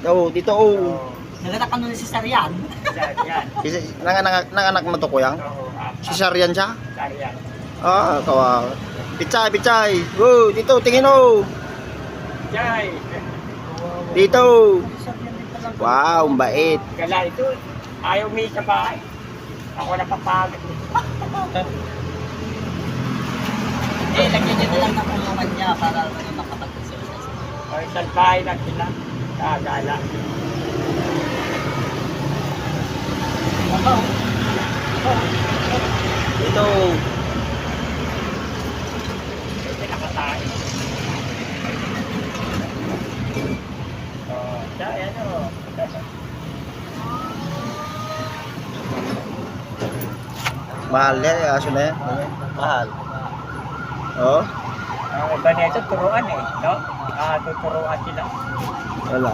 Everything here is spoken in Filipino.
Oh, dito oh. Oo. Naganak ka nun si Sarian. Yan. Nanganak na to kuyang. Oo. Si Sarian siya? Sarian. Ah, kawawa. Pichay, pichay. Oh, dito, tingin oh. Jai. Dito. Wow, ang bait. Gala ito. Ayaw may sa bahay. Ako napapagod. Eh, lagyan niyo na lang ng kulungan niya para makapag-exercise. O isang bahay lang sila. Gala. Dito. Ito nakatayo. Oh, Jai ano. Mahal yan, aso na yan. Mahal. Oh, Ang iba nito turuan eh, no? Tuturuan sila. wala.